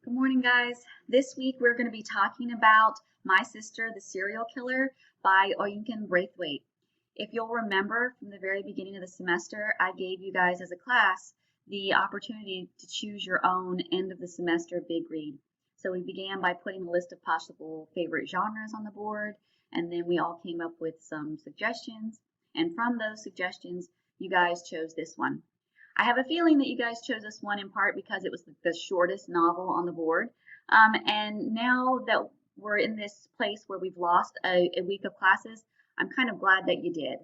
Good morning, guys. This week we're going to be talking about My Sister, the Serial Killer by Oyinkan Braithwaite. If you'll remember from the very beginning of the semester, I gave you guys as a class the opportunity to choose your own end of the semester big read. So we began by putting a list of possible favorite genres on the board, and then we all came up with some suggestions. And from those suggestions, you guys chose this one. I have a feeling that you guys chose this one in part because it was the shortest novel on the board. And now that we're in this place where we've lost a week of classes, I'm kind of glad that you did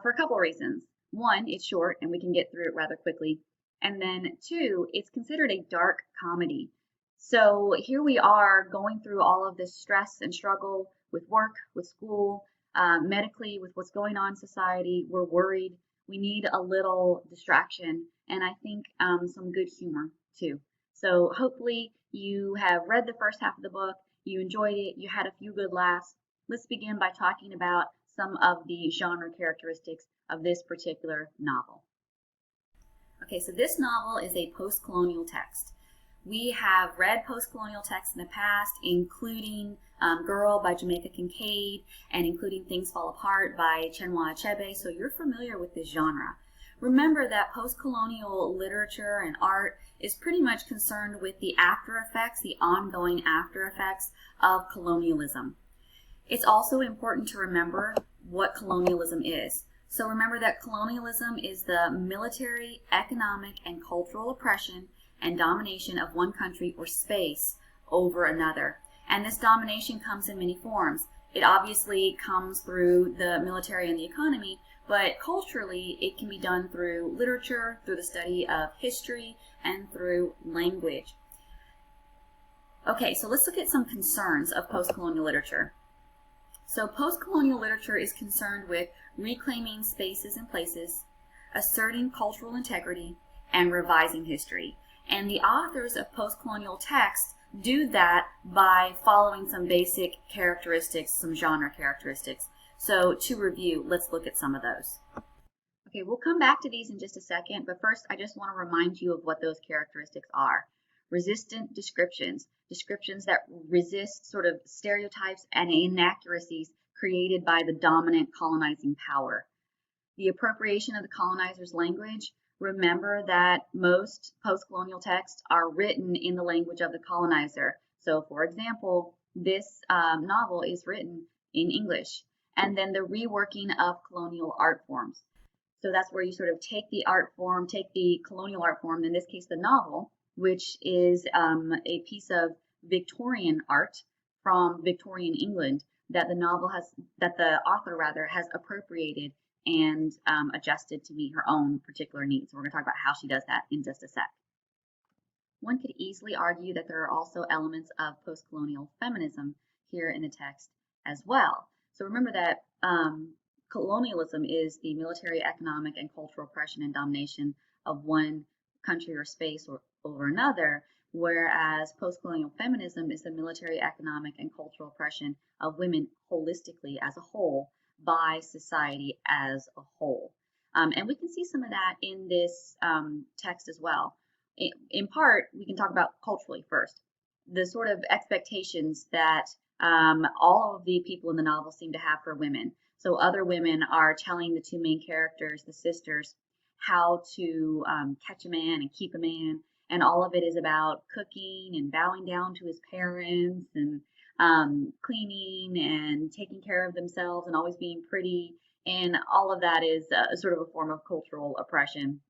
for a couple of reasons. One, it's short and we can get through it rather quickly. And then two, it's considered a dark comedy. So here we are going through all of this stress and struggle with work, with school, medically, with what's going on in society. We're worried. We need a little distraction and I think some good humor too. So hopefully you have read the first half of the book, you enjoyed it, you had a few good laughs. Let's begin by talking about some of the genre characteristics of this particular novel. Okay, so this novel is a post-colonial text. We have read post-colonial texts in the past, including Girl by Jamaica Kincaid and including Things Fall Apart by Chinua Achebe, so you're familiar with this genre. Remember that post-colonial literature and art is pretty much concerned with the after effects, the ongoing after effects of colonialism. It's also important to remember what colonialism is. So remember that colonialism is the military, economic, and cultural oppression and domination of one country or space over another. And this domination comes in many forms. It obviously comes through the military and the economy, but culturally it can be done through literature, through the study of history, and through language. Okay, so let's look at some concerns of post-colonial literature. So post-colonial literature is concerned with reclaiming spaces and places, asserting cultural integrity, and revising history. And the authors of post-colonial texts do that by following some basic characteristics, some genre characteristics. So to review, let's look at some of those. Okay, we'll come back to these in just a second, but first I just want to remind you of what those characteristics are. Resistant descriptions, descriptions that resist sort of stereotypes and inaccuracies created by the dominant colonizing power. The appropriation of the colonizer's language. Remember that most post-colonial texts are written in the language of the colonizer. So, for example, this novel is written in English. And then the reworking of colonial art forms. So that's where you sort of take the art form, take the colonial art form, in this case the novel, which is a piece of Victorian art from Victorian England that the author has appropriated and adjusted to meet her own particular needs. We're going to talk about how she does that in just a sec. One could easily argue that there are also elements of post-colonial feminism here in the text as well. So remember that colonialism is the military, economic, and cultural oppression and domination of one country or space or over another, whereas post-colonial feminism is the military, economic, and cultural oppression of women holistically as a whole by society as a whole. And we can see some of that in this text as well. In part, we can talk about culturally first. The sort of expectations that all of the people in the novel seem to have for women. So other women are telling the two main characters, the sisters, how to catch a man and keep a man. And all of it is about cooking and bowing down to his parents and cleaning and taking care of themselves and always being pretty. And all of that is sort of a form of cultural oppression.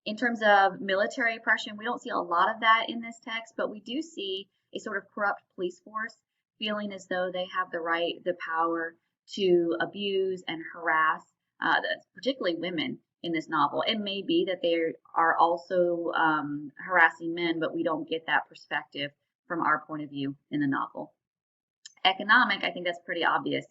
In terms of military oppression, we don't see a lot of that in this text, but we do see a sort of corrupt police force feeling as though they have the right, the power to abuse and harass, particularly women in this novel. It may be that they are also harassing men, but we don't get that perspective from our point of view in the novel. Economic, I think that's pretty obvious.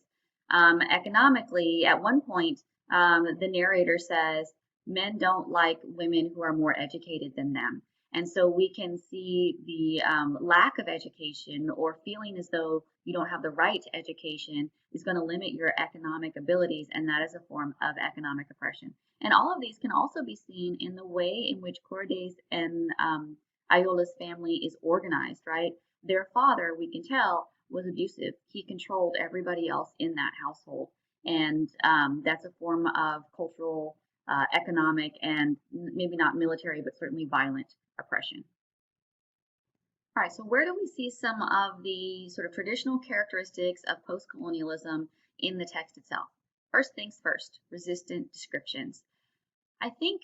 Economically, at one point, the narrator says, men don't like women who are more educated than them. And so we can see the lack of education or feeling as though you don't have the right to education is going to limit your economic abilities, and that is a form of economic oppression. And all of these can also be seen in the way in which Cordes and Iola's family is organized, right? Their father, we can tell, was abusive. He controlled everybody else in that household. And that's a form of cultural, economic, and maybe not military, but certainly violent oppression. All right, so where do we see some of the sort of traditional characteristics of post-colonialism in the text itself? First things first, resistant descriptions. I think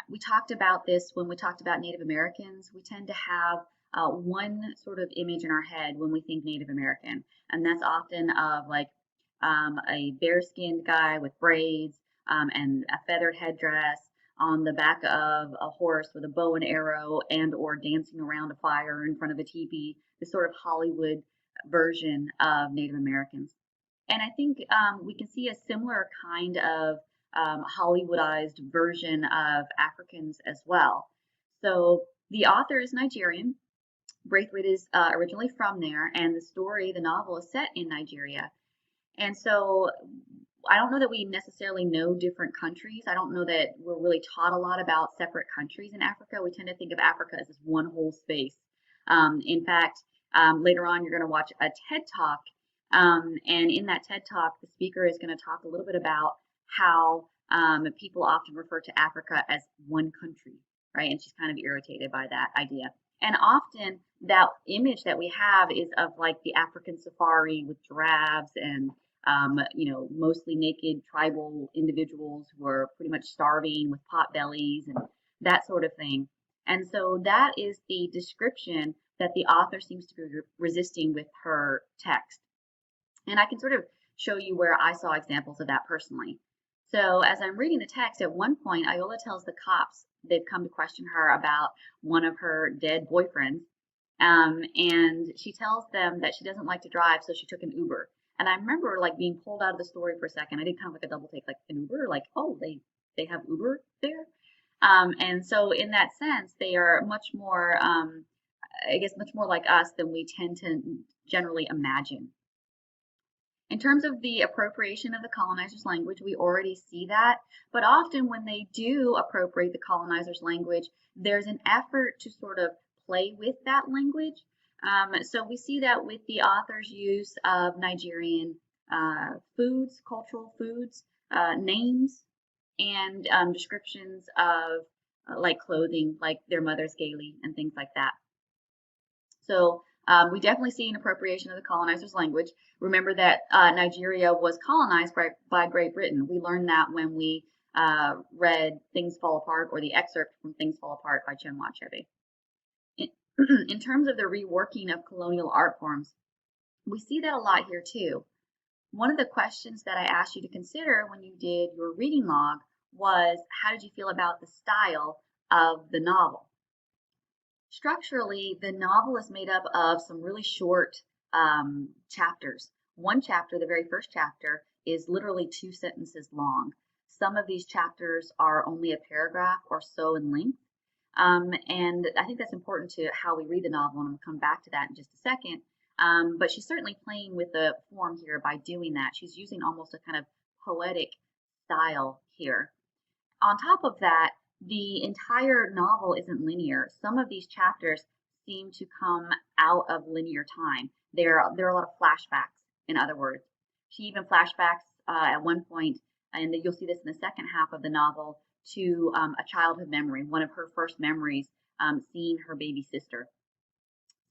we talked about this when we talked about Native Americans. We tend to have one sort of image in our head when we think Native American, and that's often of like a bare-skinned guy with braids and a feathered headdress on the back of a horse with a bow and arrow and or dancing around a fire in front of a teepee, this sort of Hollywood version of Native Americans. And I think we can see a similar kind of Hollywoodized version of Africans as well. So the author is Nigerian. Braithwaite is originally from there, and the story, the novel, is set in Nigeria. And so I don't know that we necessarily know different countries. I don't know that we're really taught a lot about separate countries in Africa. We tend to think of Africa as this one whole space. In fact, later on, you're going to watch a TED Talk. And in that TED Talk, the speaker is going to talk a little bit about how people often refer to Africa as one country, right? And she's kind of irritated by that idea. And often that image that we have is of like the African safari with giraffes and mostly naked tribal individuals who are pretty much starving with pot bellies and that sort of thing. And so that is the description that the author seems to be resisting with her text. And I can sort of show you where I saw examples of that personally. So as I'm reading the text, at one point, Iola tells the cops they've come to question her about one of her dead boyfriends. And she tells them that she doesn't like to drive, so she took an Uber. And I remember like being pulled out of the story for a second. I did kind of like a double take, like an Uber, like, oh, they have Uber there. And so in that sense, they are much more, I guess, much more like us than we tend to generally imagine. In terms of the appropriation of the colonizer's language, we already see that, but often when they do appropriate the colonizer's language, there's an effort to sort of play with that language. So we see that with the author's use of Nigerian foods, cultural foods, names, and descriptions of like clothing, like their mother's gaily and things like that. So we definitely see an appropriation of the colonizer's language. Remember that Nigeria was colonized by Great Britain. We learned that when we read Things Fall Apart, or the excerpt from Things Fall Apart by Chinua Achebe. In terms of the reworking of colonial art forms, we see that a lot here too. One of the questions that I asked you to consider when you did your reading log was, how did you feel about the style of the novel? Structurally, the novel is made up of some really short chapters. One chapter, the very first chapter, is literally 2 sentences long. Some of these chapters are only a paragraph or so in length. And I think that's important to how we read the novel, and I'm going to come back to that in just a second. But she's certainly playing with the form here by doing that. She's using almost a kind of poetic style here. On top of that, the entire novel isn't linear. Some of these chapters seem to come out of linear time. There are a lot of flashbacks, in other words. She even flashbacks at one point, and you'll see this in the second half of the novel, to a childhood memory, one of her first memories, seeing her baby sister.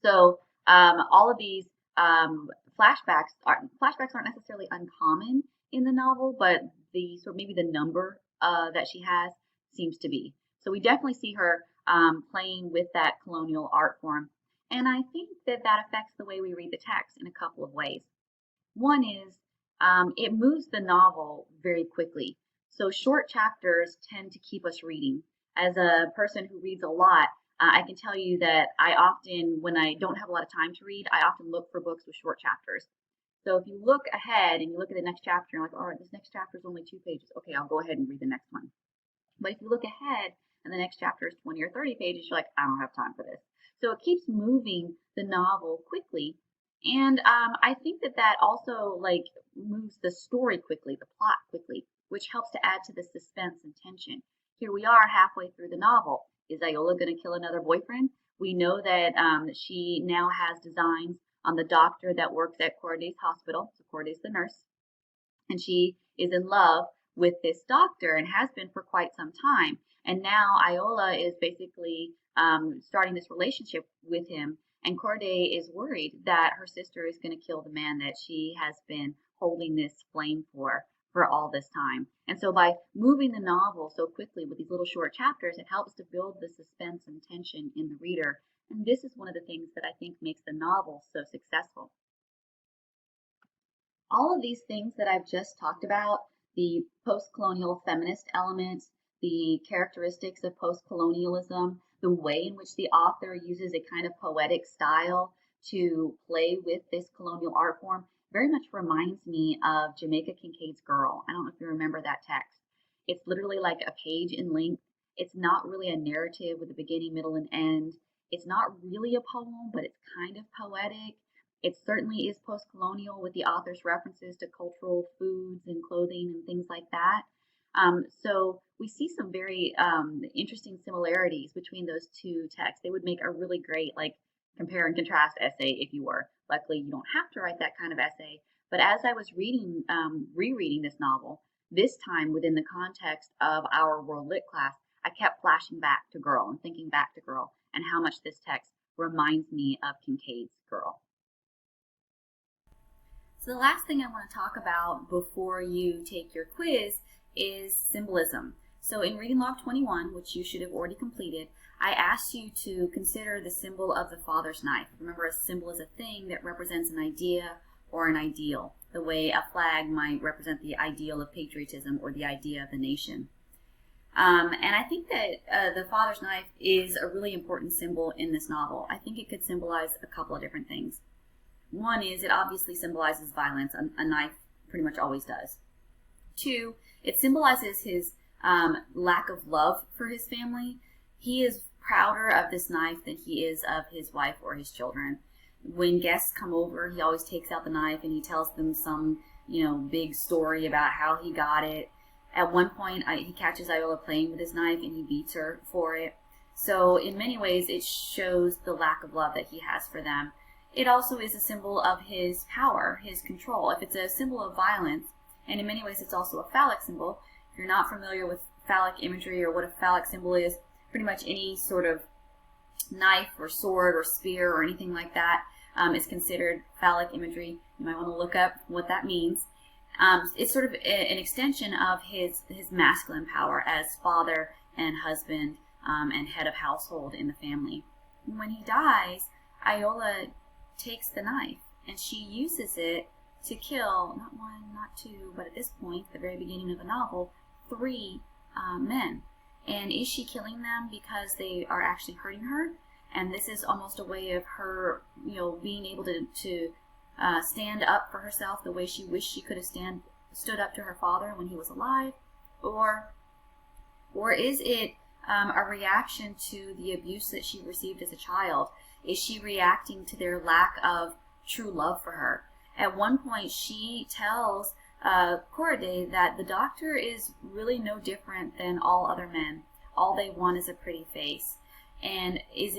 So all of these flashbacks aren't necessarily uncommon in the novel, but maybe the number that she has seems to be. So we definitely see her playing with that colonial art form. And I think that that affects the way we read the text in a couple of ways. One is it moves the novel very quickly. So short chapters tend to keep us reading. As a person who reads a lot, I can tell you that I often, when I don't have a lot of time to read, I often look for books with short chapters. So if you look ahead and you look at the next chapter, you're like, all right, this next chapter is only 2 pages. Okay, I'll go ahead and read the next one. But if you look ahead and the next chapter is 20 or 30 pages, you're like, I don't have time for this. So it keeps moving the novel quickly. And I think that that also like moves the story quickly, the plot quickly, which helps to add to the suspense and tension. Here we are halfway through the novel. Is Iola going to kill another boyfriend? We know that she now has designs on the doctor that works at Corday's hospital. So Corday's the nurse, and she is in love with this doctor and has been for quite some time. And now Iola is basically starting this relationship with him, and Corday is worried that her sister is going to kill the man that she has been holding this flame for all this time. And so by moving the novel so quickly with these little short chapters, it helps to build the suspense and tension in the reader. And this is one of the things that I think makes the novel so successful. All of these things that I've just talked about, the post-colonial feminist elements, the characteristics of post-colonialism, the way in which the author uses a kind of poetic style to play with this colonial art form, very much reminds me of Jamaica Kincaid's Girl. I don't know if you remember that text. It's literally like a page in length. It's not really a narrative with a beginning, middle, and end. It's not really a poem, but it's kind of poetic. It certainly is post-colonial with the author's references to cultural foods and clothing and things like that. So we see some very interesting similarities between those two texts. They would make a really great like compare and contrast essay if you were. Luckily, you don't have to write that kind of essay. But as I was rereading this novel, this time within the context of our World Lit class, I kept flashing back to Girl and thinking back to Girl and how much this text reminds me of Kincaid's Girl. So the last thing I want to talk about before you take your quiz is symbolism. So in Reading Log 21, which you should have already completed, I asked you to consider the symbol of the father's knife. Remember, a symbol is a thing that represents an idea or an ideal, the way a flag might represent the ideal of patriotism or the idea of the nation. And I think that the father's knife is a really important symbol in this novel. I think it could symbolize a couple of different things. One is it obviously symbolizes violence. A knife pretty much always does. Two, it symbolizes his lack of love for his family. He is prouder of this knife than he is of his wife or his children. When guests come over, he always takes out the knife and he tells them some, big story about how he got it. At one point, he catches Iola playing with his knife and he beats her for it. So in many ways, it shows the lack of love that he has for them. It also is a symbol of his power, his control. If it's a symbol of violence, and in many ways it's also a phallic symbol, if you're not familiar with phallic imagery or what a phallic symbol is, pretty much any sort of knife or sword or spear or anything like that is considered phallic imagery. You might want to look up what that means. It's sort of an extension of his masculine power as father and husband and head of household in the family. When he dies, Iola takes the knife and she uses it to kill not one, not two, but at this point, the very beginning of the novel, 3 men. And is she killing them because they are actually hurting her? And this is almost a way of her, being able to stand up for herself the way she wished she could have stood up to her father when he was alive? Or is it a reaction to the abuse that she received as a child? Is she reacting to their lack of true love for her? At one point, she tells Corday that the doctor is really no different than all other men. All they want is a pretty face. And is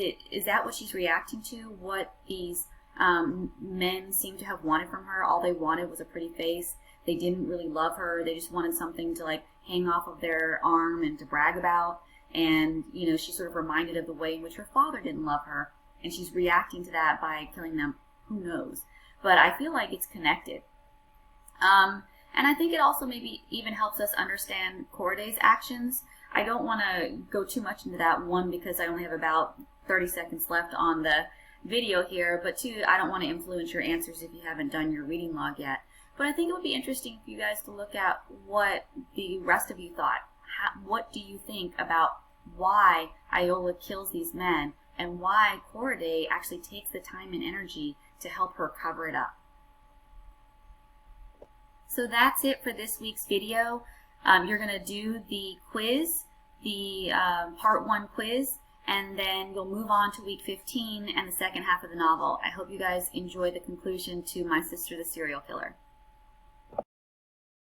that what she's reacting to? What these men seem to have wanted from her? All they wanted was a pretty face. They didn't really love her. They just wanted something to like hang off of their arm and to brag about. And she's sort of reminded of the way in which her father didn't love her. And she's reacting to that by killing them. Who knows? But I feel like it's connected. And I think it also maybe even helps us understand Corday's actions. I don't want to go too much into that, one, because I only have about 30 seconds left on the video here, but two, I don't want to influence your answers if you haven't done your reading log yet. But I think it would be interesting for you guys to look at what the rest of you thought. What do you think about why Iola kills these men and why Corday actually takes the time and energy to help her cover it up? So that's it for this week's video. You're going to do the quiz, the part 1 quiz, and then you'll move on to week 15 and the second half of the novel. I hope you guys enjoy the conclusion to My Sister the Serial Killer.